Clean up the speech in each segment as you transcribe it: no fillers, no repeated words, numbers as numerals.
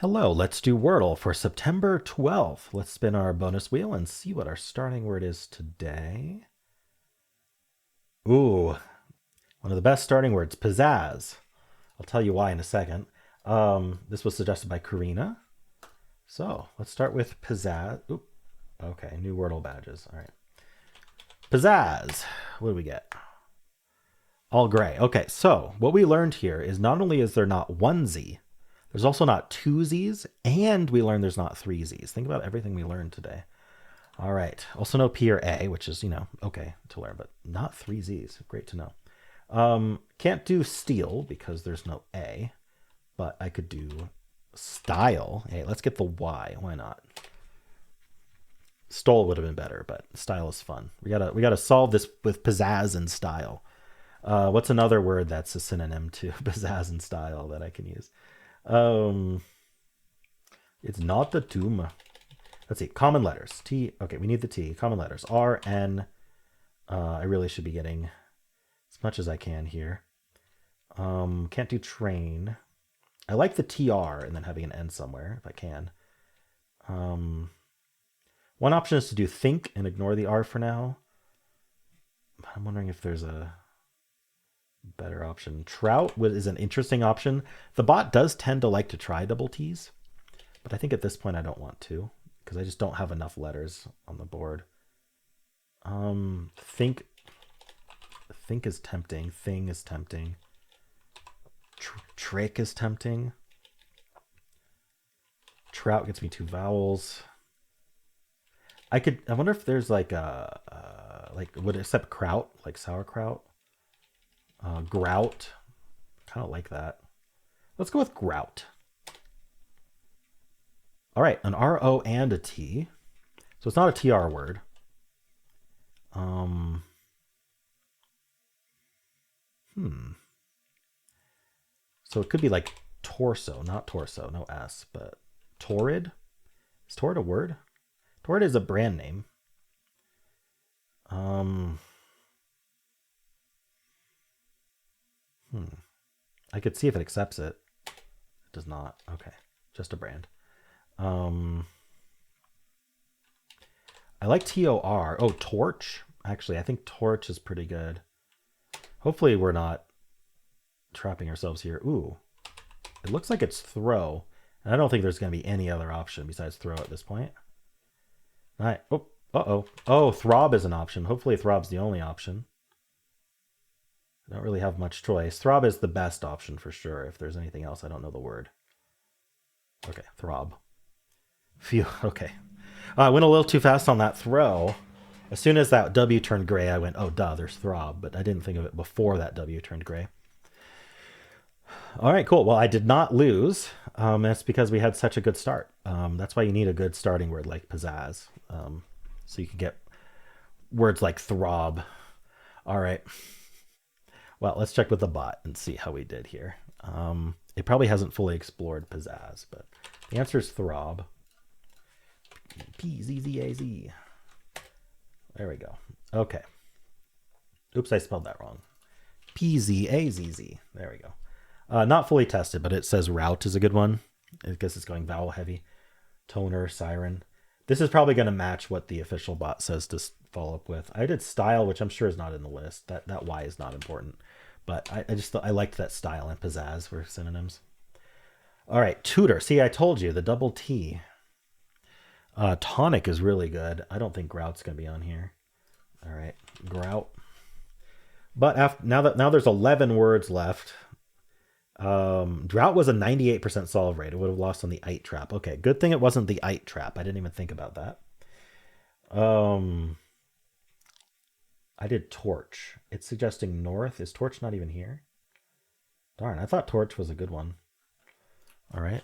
Hello, let's do Wordle for September 12th. Let's spin our bonus wheel and see what our starting word is today. Ooh, one of the best starting words, pizzazz. I'll tell you why in a second. This was suggested by Karina. So let's start with pizzazz. Oop, okay, new Wordle badges. All right. Pizzazz. What do we get? All gray. Okay, so what we learned here is not only is there not one Z, there's also not two Z's, and we learned there's not three Z's. Think about everything we learned today. All right. Also no P or A, which is, okay to learn, but not three Z's. Great to know. Can't do steal because there's no A, but I could do style. Hey, let's get the Y. Why not? Stole would have been better, but style is fun. We gotta solve this with pizzazz and style. What's another word that's a synonym to pizzazz and style that I can use? Um, it's not the tomb. Let's see. Common letters. T. Okay, we need the T. Common letters. R, N. I really should be getting as much as I can here. Can't do train. I like the TR and then having an N somewhere if I can. One option is to do think and ignore the R for now. I'm wondering if there's a better option. Trout is an interesting option. The bot does tend to like to try double T's, but I think at this point I don't want to because I just don't have enough letters on the board. Think is tempting. Thing is tempting. Trick is tempting. Trout gets me two vowels. I wonder if there's like would it accept kraut, like sauerkraut? Grout. Kind of like that. Let's go with grout. All right, an RO and a T. So it's not a TR word. So it could be like torso, not torso, no S, but torrid. Is torrid a word? Torrid is a brand name. I could see if it accepts it. It does not. Okay, just a brand. I like TOR. Oh, torch. Actually, I think torch is pretty good. Hopefully we're not trapping ourselves here. Ooh, it looks like it's throw. And I don't think there's going to be any other option besides throw at this point. All right. Oh, uh-oh. Oh, throb is an option. Hopefully throb's the only option. I don't really have much choice. Throb is the best option for sure. If there's anything else, I don't know the word. Okay, throb. Phew, okay. I went a little too fast on that throw. As soon as that W turned gray, I went, oh, duh, there's throb. But I didn't think of it before that W turned gray. All right, cool. Well, I did not lose. That's because we had such a good start. That's why you need a good starting word like pizzazz. So you can get words like throb. All right. Well, let's check with the bot and see how we did here. It probably hasn't fully explored pizzazz, but the answer is throb. P-Z-Z-A-Z. There we go. Okay. Oops, I spelled that wrong. P-Z-A-Z-Z. There we go. Not fully tested, but it says route is a good one. I guess it's going vowel heavy. Toner, siren. This is probably going to match what the official bot says to follow up with. I did style, which I'm sure is not in the list. That Y is not important. But I liked that style and pizzazz were synonyms. All right, tutor. See, I told you, the double T. Tonic is really good. I don't think grout's going to be on here. All right, grout. But now there's 11 words left. Drought was a 98% solve rate. It would have lost on the ite trap. Okay, good thing it wasn't the ite trap. I didn't even think about that. I did torch. It's suggesting north. Is torch not even here? Darn, I thought torch was a good one. All right,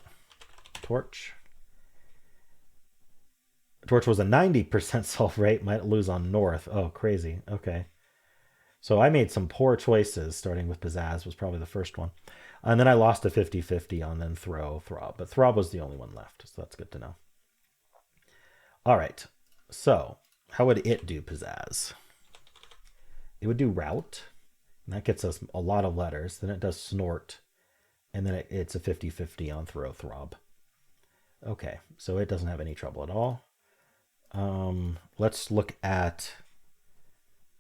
torch. Torch was a 90% solve rate. Might lose on north. Oh, crazy. Okay. So I made some poor choices, starting with pizzazz was probably the first one. And then I lost a 50-50 on then throb. But throb was the only one left, so that's good to know. All right. So how would it do pizzazz? It would do route. And that gets us a lot of letters. Then it does snort. And then it's a 50-50 on throb. Okay, so it doesn't have any trouble at all. Let's look at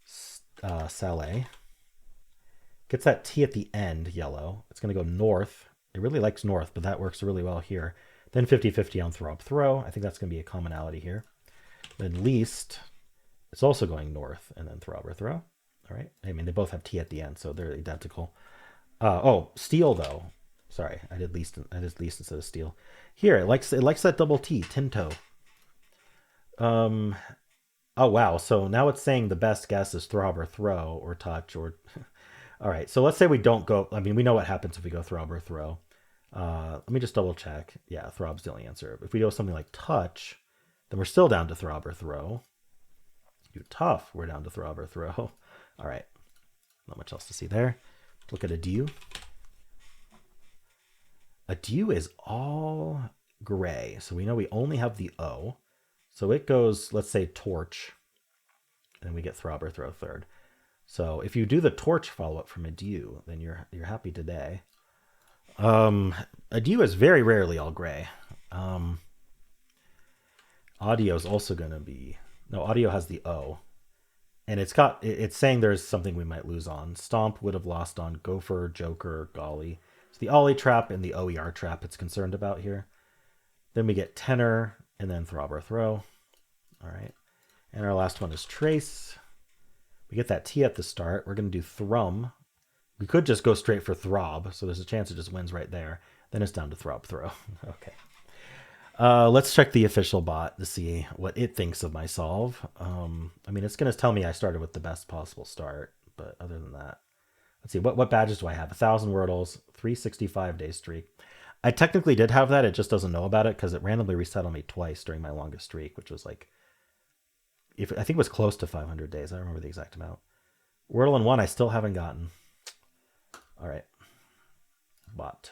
cell A. Gets that T at the end, yellow. It's going to go north. It really likes north, but that works really well here. Then 50-50 on throb throw. I think that's going to be a commonality here. Then least, it's also going north, and then throb or throw. All right. I mean, they both have T at the end, so they're identical. Oh, steel though. Sorry, I did least instead of steel. Here, it likes that double T, Tinto. Oh wow. So now it's saying the best guess is throb or throw or touch or. All right. So let's say we don't go. I mean, we know what happens if we go throb or throw. Let me just double check. Yeah, throb's the only answer. If we go something like touch, then we're still down to throb or throw. Do tough, we're down to throb or throw. All right. Not much else to see there. Look at a dew. A dew is all gray. So we know we only have the O. So it goes, let's say, torch. And we get throb or throw third. So if you do the torch follow-up from a dew, then you're happy today. A dew is very rarely all gray. Audio is also going to be... No, audio has the O. And it's saying there's something we might lose on. Stomp would have lost on gopher, joker, golly. It's the ollie trap and the OER trap it's concerned about here. Then we get tenor and then throb or throw. All right. And our last one is trace. We get that T at the start. We're going to do thrum. We could just go straight for throb. So there's a chance it just wins right there. Then it's down to throb throw. Okay. Let's check the official bot to see what it thinks of my solve. I mean, it's going to tell me I started with the best possible start, but other than that, let's see, what badges do I have? 1,000 Wordles, 365-day streak. I technically did have that. It just doesn't know about it because it randomly reset on me twice during my longest streak, which was like, I think it was close to 500 days. I don't remember the exact amount. Wordle in 1, I still haven't gotten. All right. Bot.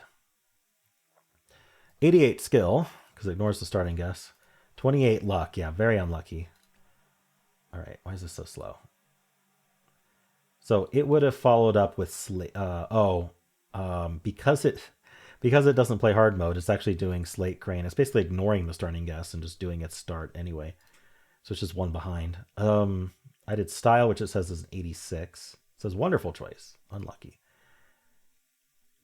88 skill, because it ignores the starting guess. 28 luck. Yeah, very unlucky. All right. Why is this so slow? So it would have followed up with slate. Because it doesn't play hard mode, it's actually doing slate crane. It's basically ignoring the starting guess and just doing its start anyway. So it's just one behind. I did style, which it says is an 86. It says wonderful choice. Unlucky.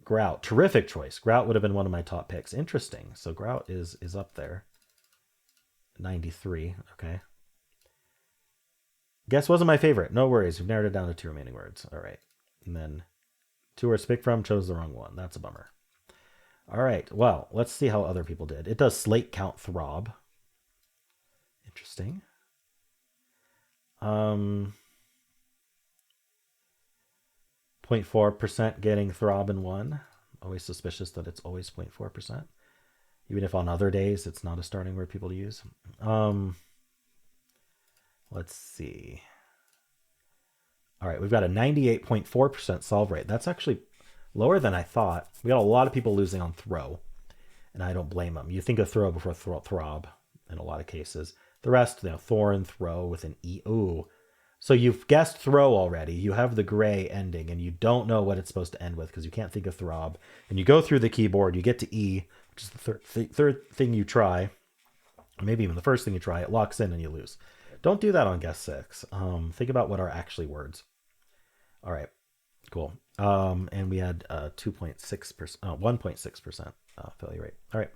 Grout. Terrific choice. Grout would have been one of my top picks. Interesting. So Grout is up there. 93. Okay. Guess wasn't my favorite. No worries. We've narrowed it down to 2 remaining words. All right. And then 2 words to pick from. Chose the wrong one. That's a bummer. All right. Well, let's see how other people did. It does slate count throb. Interesting. 0.4% getting throb in 1. Always suspicious that it's always 0.4%. Even if on other days it's not a starting word people to use. Let's see. All right, we've got a 98.4% solve rate. That's actually lower than I thought. We got a lot of people losing on throw, and I don't blame them. You think of throw before throb in a lot of cases. The rest, thorn, throw with an E. Ooh. So you've guessed throw already. You have the gray ending, and you don't know what it's supposed to end with because you can't think of throb. And you go through the keyboard, you get to E, which is the third thing you try. Maybe even the first thing you try. It locks in and you lose. Don't do that on guess 6. Think about what are actually words. All right, cool. And we had 1.6% failure rate. All right.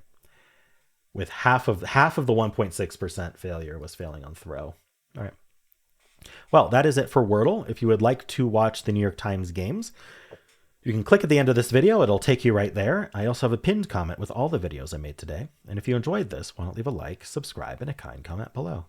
With half of the 1.6% failure was failing on throw. All right. Well, that is it for Wordle. If you would like to watch the New York Times games, you can click at the end of this video. It'll take you right there. I also have a pinned comment with all the videos I made today. And if you enjoyed this, why don't leave a like, subscribe, and a kind comment below.